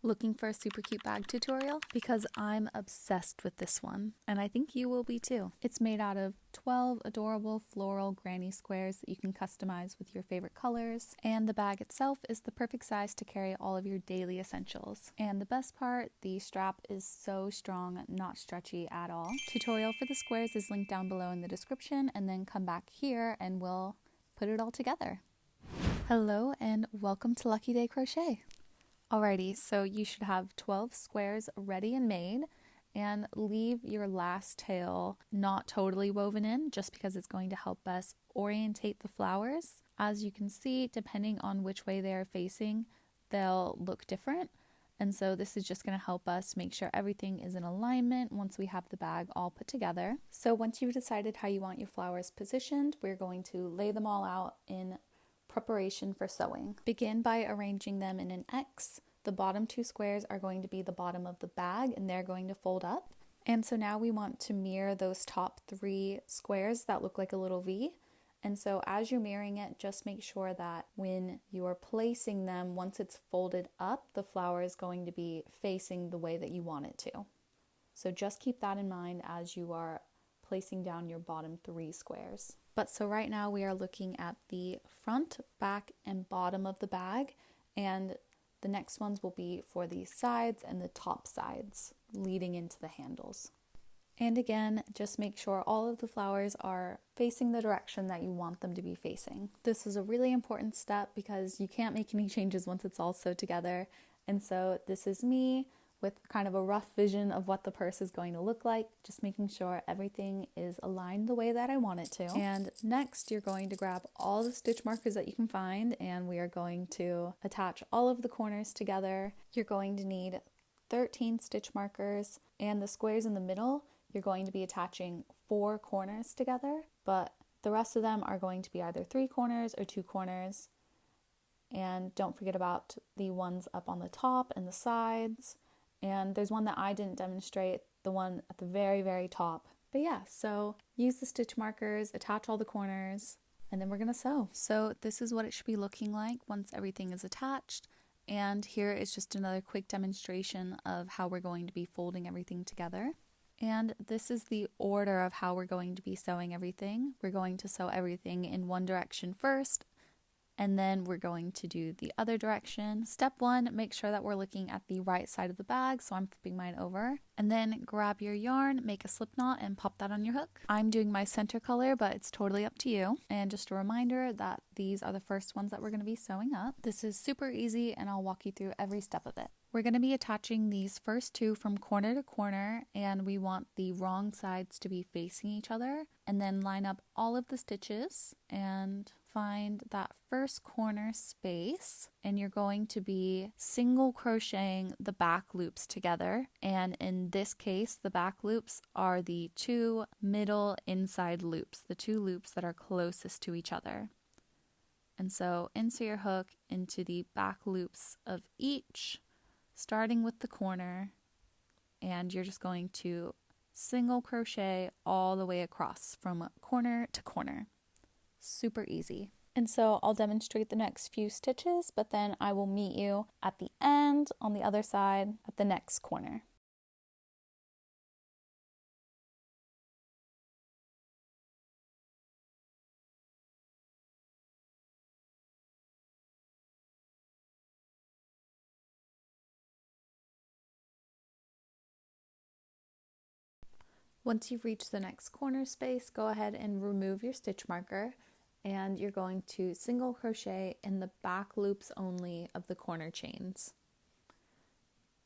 Looking for a super cute bag tutorial? Because I'm obsessed with this one, and I think you will be too. It's made out of 12 adorable floral granny squares that you can customize with your favorite colors, and the bag itself is the perfect size to carry all of your daily essentials. And the best part, the strap is so strong, not stretchy at all. Tutorial for the squares is linked down below in the description, and then come back here and we'll put it all together. Hello and welcome to Lucky Day Crochet. Alrighty, so you should have 12 squares ready and made, and leave your last tail not totally woven in just because it's going to help us orientate the flowers. As you can see, depending on which way they are facing, they'll look different. And so this is just going to help us make sure everything is in alignment once we have the bag all put together. So once you've decided how you want your flowers positioned, we're going to lay them all out in preparation for sewing. Begin by arranging them in an X. The bottom two squares are going to be the bottom of the bag and they're going to fold up. And so now we want to mirror those top three squares that look like a little V. And so as you're mirroring it, just make sure that when you're placing them, once it's folded up, the flower is going to be facing the way that you want it to. So just keep that in mind as you are placing down your bottom three squares. But so right now we are looking at the front, back, and bottom of the bag, and the next ones will be for the sides and the top sides leading into the handles. And again, just make sure all of the flowers are facing the direction that you want them to be facing. This is a really important step because you can't make any changes once it's all sewed together. And so this is me with kind of a rough vision of what the purse is going to look like, just making sure everything is aligned the way that I want it to. And next, you're going to grab all the stitch markers that you can find, and we are going to attach all of the corners together. You're going to need 13 stitch markers, and the squares in the middle, you're going to be attaching 4 corners together, but the rest of them are going to be either 3 corners or 2 corners. And don't forget about the ones up on the top and the sides. And there's one that I didn't demonstrate, the one at the very, very top. But yeah, so use the stitch markers, attach all the corners, and then we're gonna sew. So this is what it should be looking like once everything is attached. And here is just another quick demonstration of how we're going to be folding everything together. And this is the order of how we're going to be sewing everything. We're going to sew everything in one direction first, and then we're going to do the other direction. Step 1, make sure that we're looking at the right side of the bag, so I'm flipping mine over. And then grab your yarn, make a slip knot, and pop that on your hook. I'm doing my center color, but it's totally up to you. And just a reminder that these are the first ones that we're going to be sewing up. This is super easy, and I'll walk you through every step of it. We're going to be attaching these first 2 from corner to corner, and we want the wrong sides to be facing each other. And then line up all of the stitches and find that first corner space, and you're going to be single crocheting the back loops together. And in this case, the back loops are the 2 middle inside loops, the 2 loops that are closest to each other. And so insert your hook into the back loops of each, starting with the corner, and you're just going to single crochet all the way across from corner to corner. Super easy. And so I'll demonstrate the next few stitches, but then I will meet you at the end on the other side at the next corner. Once you've reached the next corner space, go ahead and remove your stitch marker, and you're going to single crochet in the back loops only of the corner chains.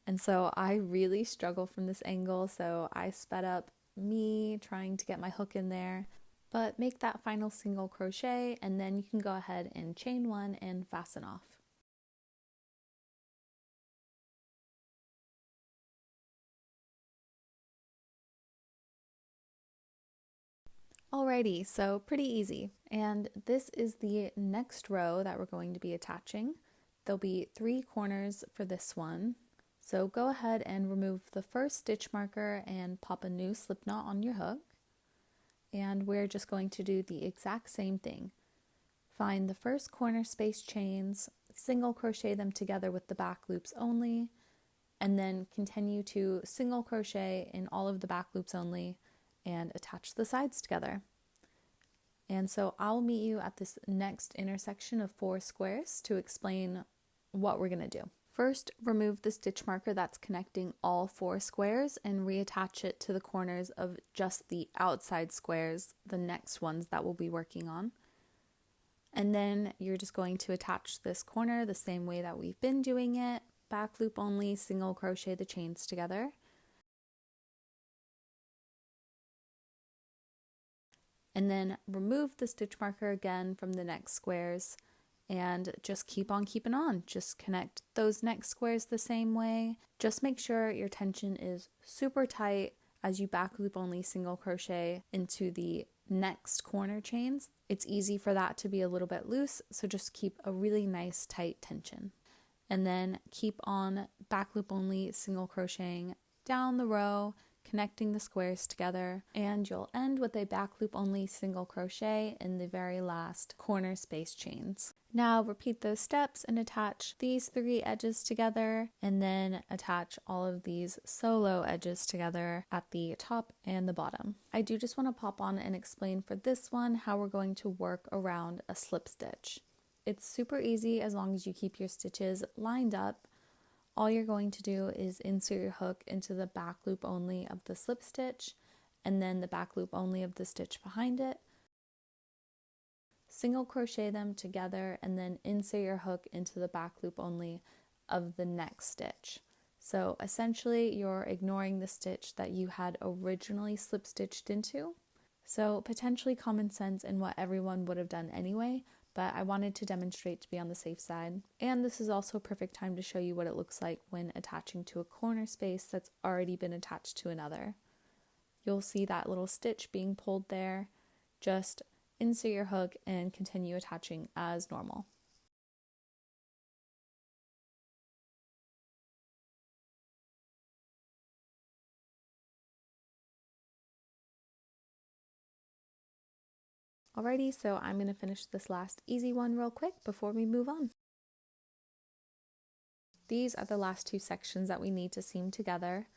And so I really struggle from this angle, so I sped up me trying to get my hook in there. But make that final single crochet, and then you can go ahead and chain 1 and fasten off. Alrighty, so pretty easy. And this is the next row that we're going to be attaching. There'll be 3 corners for this one. So go ahead and remove the first stitch marker and pop a new slip knot on your hook. And we're just going to do the exact same thing. Find the first corner space chains, single crochet them together with the back loops only, and then continue to single crochet in all of the back loops only and attach the sides together. And so I'll meet you at this next intersection of 4 squares to explain what we're going to do. First, remove the stitch marker that's connecting all 4 squares and reattach it to the corners of just the outside squares, the next ones that we'll be working on. And then you're just going to attach this corner the same way that we've been doing it, back loop only, single crochet the chains together. And then remove the stitch marker again from the next squares and just keep on keeping on. Just connect those next squares the same way. Just make sure your tension is super tight as you back loop only single crochet into the next corner chains. It's easy for that to be a little bit loose, so just keep a really nice tight tension. And then keep on back loop only single crocheting down the row, connecting the squares together, and you'll end with a back loop only single crochet in the very last corner space chains. Now repeat those steps and attach these 3 edges together, and then attach all of these solo edges together at the top and the bottom. I do just want to pop on and explain for this one how we're going to work around a slip stitch. It's super easy as long as you keep your stitches lined up. All you're going to do is insert your hook into the back loop only of the slip stitch, and then the back loop only of the stitch behind it. Single crochet them together, and then insert your hook into the back loop only of the next stitch. So essentially you're ignoring the stitch that you had originally slip stitched into. So potentially common sense in what everyone would have done anyway, but I wanted to demonstrate to be on the safe side. And this is also a perfect time to show you what it looks like when attaching to a corner space that's already been attached to another. You'll see that little stitch being pulled there. Just insert your hook and continue attaching as normal. Alrighty, so I'm going to finish this last easy one real quick before we move on. These are the last 2 sections that we need to seam together.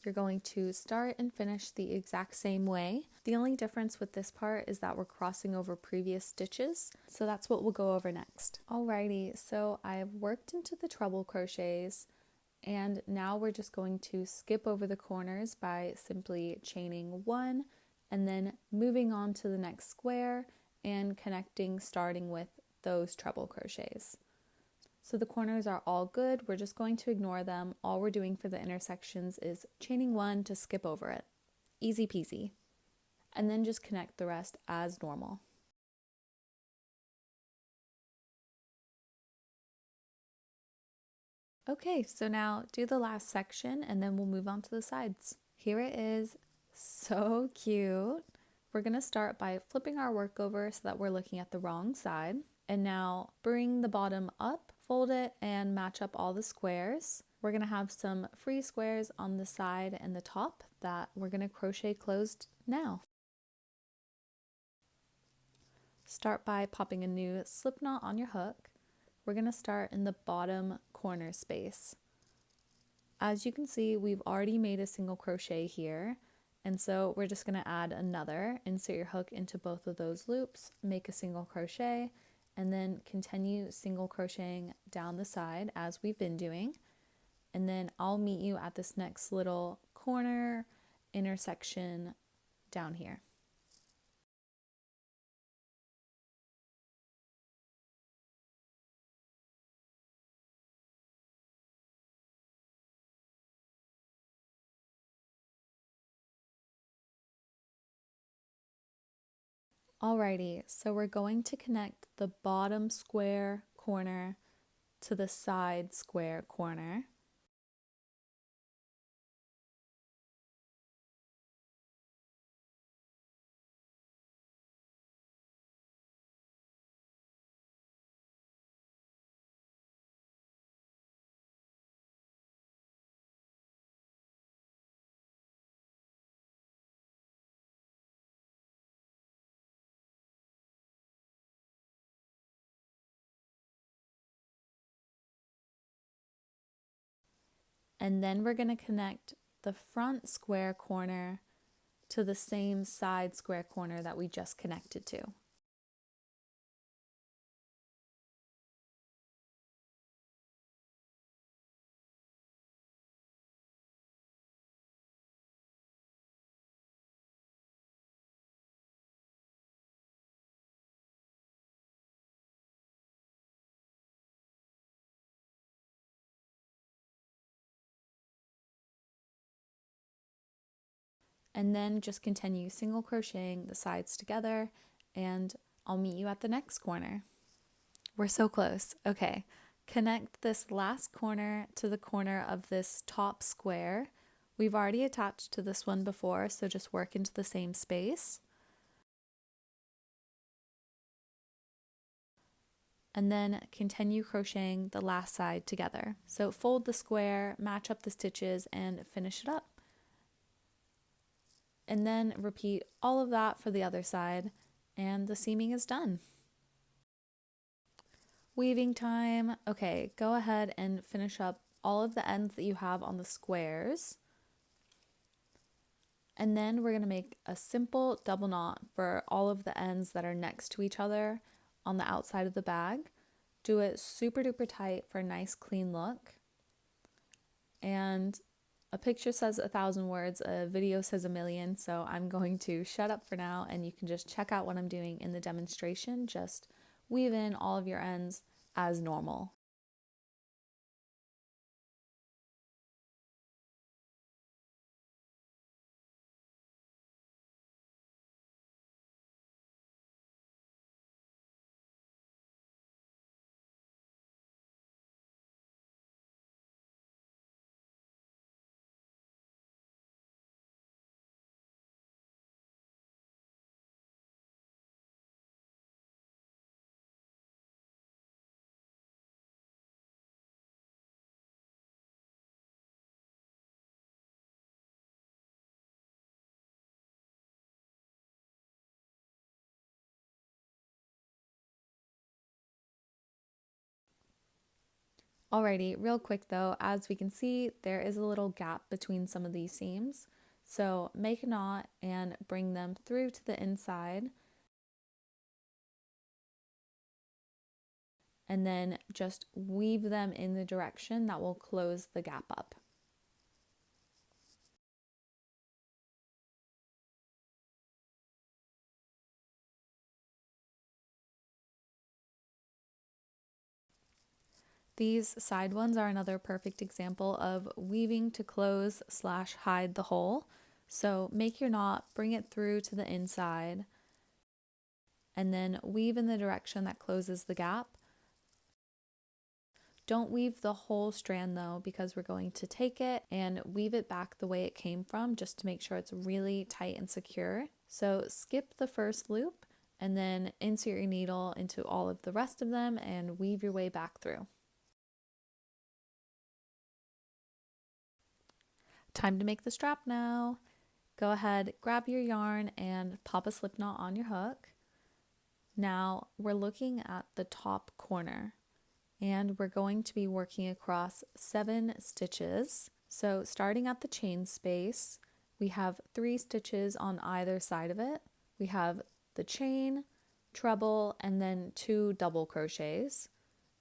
You're going to start and finish the exact same way. The only difference with this part is that we're crossing over previous stitches, so that's what we'll go over next. Alrighty, so I've worked into the treble crochets, and now we're just going to skip over the corners by simply chaining 1 and then moving on to the next square and connecting starting with those treble crochets. So the corners are all good, we're just going to ignore them. All we're doing for the intersections is chaining 1 to skip over it. Easy peasy. And then just connect the rest as normal. Okay, so now do the last section and then we'll move on to the sides. Here it is. So cute. We're going to start by flipping our work over so that we're looking at the wrong side. And now bring the bottom up, fold it, and match up all the squares. We're going to have some free squares on the side and the top that we're going to crochet closed now. Start by popping a new slip knot on your hook. We're going to start in the bottom corner space. As you can see, we've already made a single crochet here. And so we're just going to add another, insert your hook into both of those loops, make a single crochet, and then continue single crocheting down the side as we've been doing. And then I'll meet you at this next little corner intersection down here. Alrighty, so we're going to connect the bottom square corner to the side square corner. And then we're going to connect the front square corner to the same side square corner that we just connected to. And then just continue single crocheting the sides together, and I'll meet you at the next corner. We're so close. Okay, connect this last corner to the corner of this top square. We've already attached to this one before, so just work into the same space. And then continue crocheting the last side together. So fold the square, match up the stitches, and finish it up. And then repeat all of that for the other side, and the seaming is done. Weaving time. Okay, go ahead and finish up all of the ends that you have on the squares. And then we're going to make a simple double knot for all of the ends that are next to each other on the outside of the bag. Do it super duper tight for a nice clean look. And a picture says 1,000 words, a video says 1,000,000, so I'm going to shut up for now, and you can just check out what I'm doing in the demonstration. Just weave in all of your ends as normal. Alrighty, real quick though, as we can see, there is a little gap between some of these seams. So make a knot and bring them through to the inside. And then just weave them in the direction that will close the gap up. These side ones are another perfect example of weaving to close / hide the hole. So make your knot, bring it through to the inside, and then weave in the direction that closes the gap. Don't weave the whole strand though, because we're going to take it and weave it back the way it came from, just to make sure it's really tight and secure. So skip the first loop and then insert your needle into all of the rest of them and weave your way back through. Time to make the strap now. Go ahead, grab your yarn and pop a slip knot on your hook. Now we're looking at the top corner and we're going to be working across 7 stitches. So starting at the chain space, we have 3 stitches on either side of it. We have the chain, treble, and then 2 double crochets.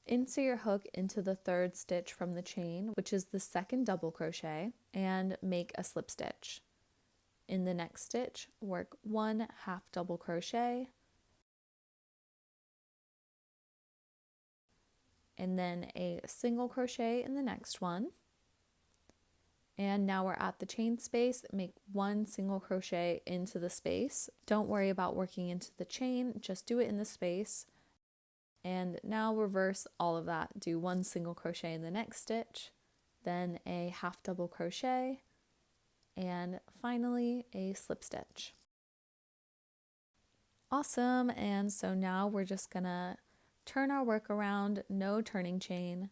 Insert your hook into the 3rd stitch from the chain, which is the 2nd double crochet, and make a slip stitch. In the next stitch, work 1 half double crochet, and then a single crochet in the next one. And now we're at the chain space, make 1 single crochet into the space. Don't worry about working into the chain, just do it in the space. And now reverse all of that. Do 1 single crochet in the next stitch, then a half double crochet, and finally a slip stitch. Awesome, and so now we're just gonna turn our work around, no turning chain,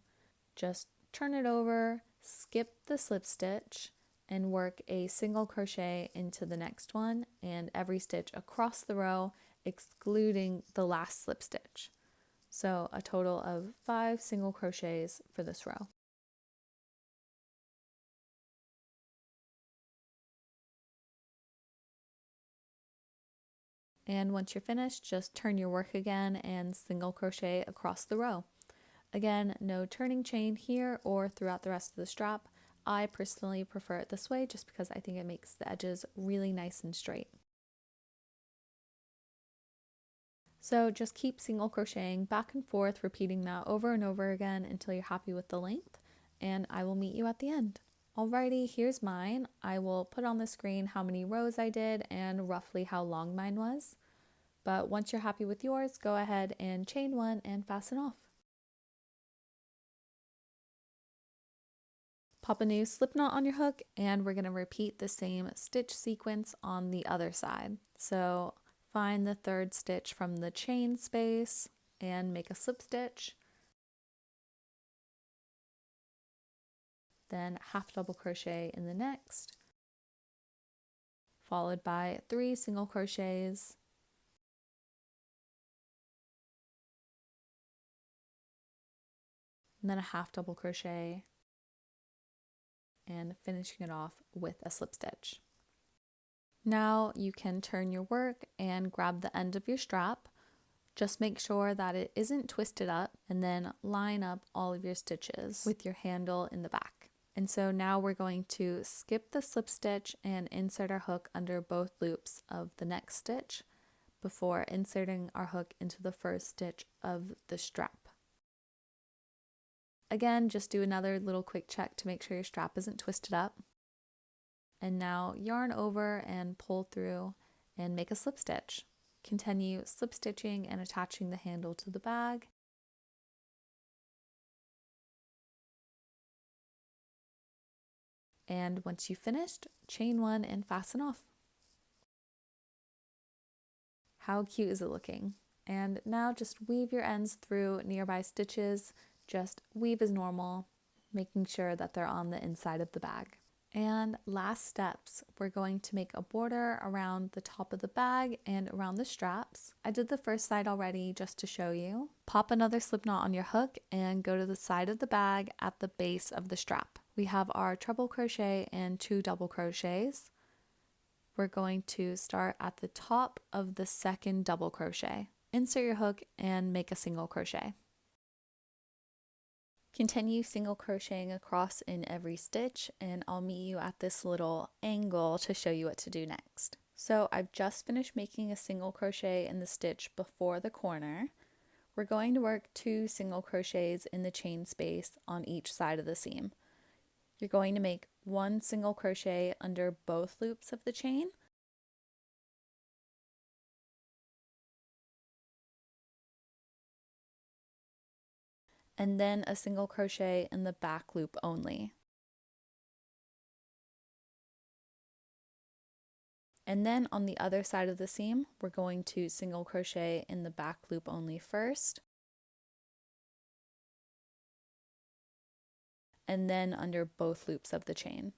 just turn it over, skip the slip stitch, and work a single crochet into the next one and every stitch across the row, excluding the last slip stitch. So a total of 5 single crochets for this row. And once you're finished, just turn your work again and single crochet across the row. Again, no turning chain here or throughout the rest of the strap. I personally prefer it this way just because I think it makes the edges really nice and straight. So just keep single crocheting back and forth, repeating that over and over again until you're happy with the length, and I will meet you at the end. Alrighty, here's mine. I will put on the screen how many rows I did and roughly how long mine was. But once you're happy with yours, go ahead and chain one and fasten off. Pop a new slip knot on your hook, and we're going to repeat the same stitch sequence on the other side. So find the third stitch from the chain space and make a slip stitch. Then half double crochet in the next, followed by 3 single crochets, and then a half double crochet, and finishing it off with a slip stitch. Now you can turn your work and grab the end of your strap. Just make sure that it isn't twisted up, and then line up all of your stitches with your handle in the back. And so now we're going to skip the slip stitch and insert our hook under both loops of the next stitch before inserting our hook into the first stitch of the strap. Again, just do another little quick check to make sure your strap isn't twisted up. And now yarn over and pull through and make a slip stitch. Continue slip stitching and attaching the handle to the bag. And once you've finished, chain one and fasten off. How cute is it looking? And now just weave your ends through nearby stitches. Just weave as normal, making sure that they're on the inside of the bag. And last steps, we're going to make a border around the top of the bag and around the straps. I did the first side already just to show you. Pop another slip knot on your hook and go to the side of the bag at the base of the strap. We have our treble crochet and 2 double crochets. We're going to start at the top of the second double crochet. Insert your hook and make a single crochet. Continue single crocheting across in every stitch, and I'll meet you at this little angle to show you what to do next. So I've just finished making a single crochet in the stitch before the corner. We're going to work 2 single crochets in the chain space on each side of the seam. You're going to make 1 single crochet under both loops of the chain, and then a single crochet in the back loop only. And then on the other side of the seam, we're going to single crochet in the back loop only first, and then under both loops of the chain.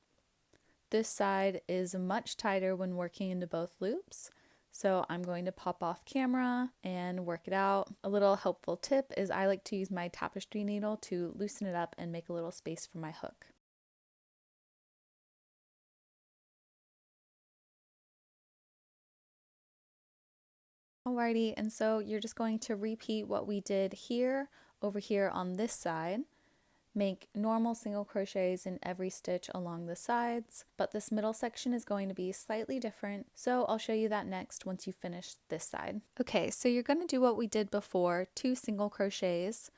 This side is much tighter when working into both loops, so I'm going to pop off camera and work it out. A little helpful tip is I like to use my tapestry needle to loosen it up and make a little space for my hook. Alrighty, and so you're just going to repeat what we did here over here on this side. Make normal single crochets in every stitch along the sides, but this middle section is going to be slightly different, so I'll show you that next once you finish this side. Okay, so you're going to do what we did before, 2 single crochets,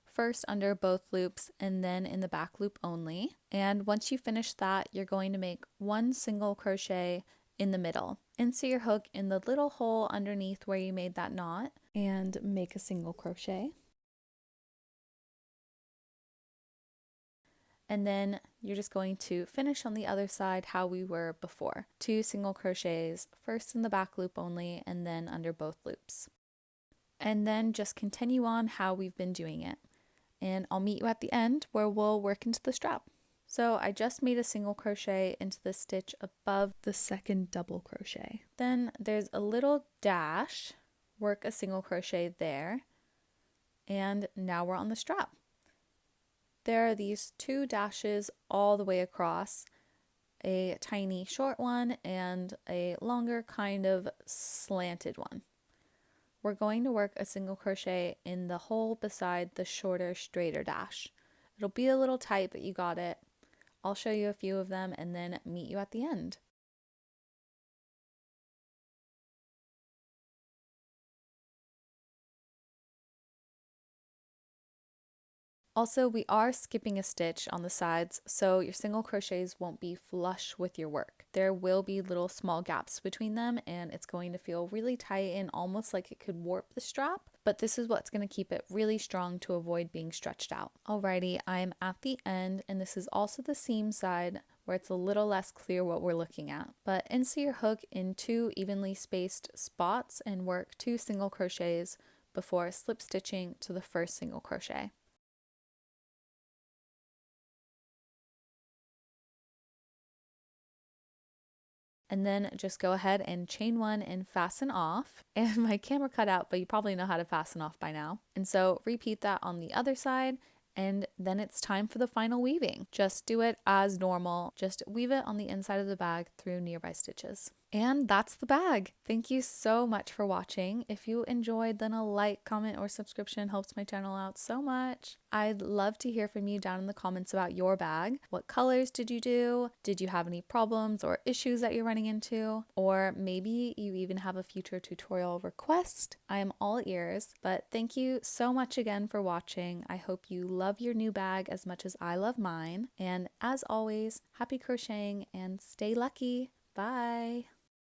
first under both loops and then in the back loop only. And once you finish that, you're going to make 1 single crochet in the middle. Insert your hook in the little hole underneath where you made that knot and make a single crochet. And then you're just going to finish on the other side how we were before. 2 single crochets, first in the back loop only and then under both loops. And then just continue on how we've been doing it. And I'll meet you at the end where we'll work into the strap. So I just made a single crochet into the stitch above the second double crochet. Then there's a little dash, work a single crochet there, and now we're on the strap. There are these 2 dashes all the way across, a tiny short one and a longer kind of slanted one. We're going to work a single crochet in the hole beside the shorter, straighter dash. It'll be a little tight, but you got it. I'll show you a few of them and then meet you at the end. Also, we are skipping a stitch on the sides, so your single crochets won't be flush with your work. There will be little small gaps between them, and it's going to feel really tight and almost like it could warp the strap, but this is what's going to keep it really strong to avoid being stretched out. Alrighty, I'm at the end, and this is also the seam side where it's a little less clear what we're looking at. But insert your hook in 2 evenly spaced spots and work 2 single crochets before slip stitching to the first single crochet. And then just go ahead and chain 1 and fasten off. And my camera cut out, but you probably know how to fasten off by now. And so repeat that on the other side, and then it's time for the final weaving. Just do it as normal. Just weave it on the inside of the bag through nearby stitches. And that's the bag. Thank you so much for watching. If you enjoyed, then a like, comment, or subscription helps my channel out so much. I'd love to hear from you down in the comments about your bag. What colors did you do? Did you have any problems or issues that you're running into? Or maybe you even have a future tutorial request. I am all ears, but thank you so much again for watching. I hope you love your new bag as much as I love mine. And as always, happy crocheting and stay lucky. Bye.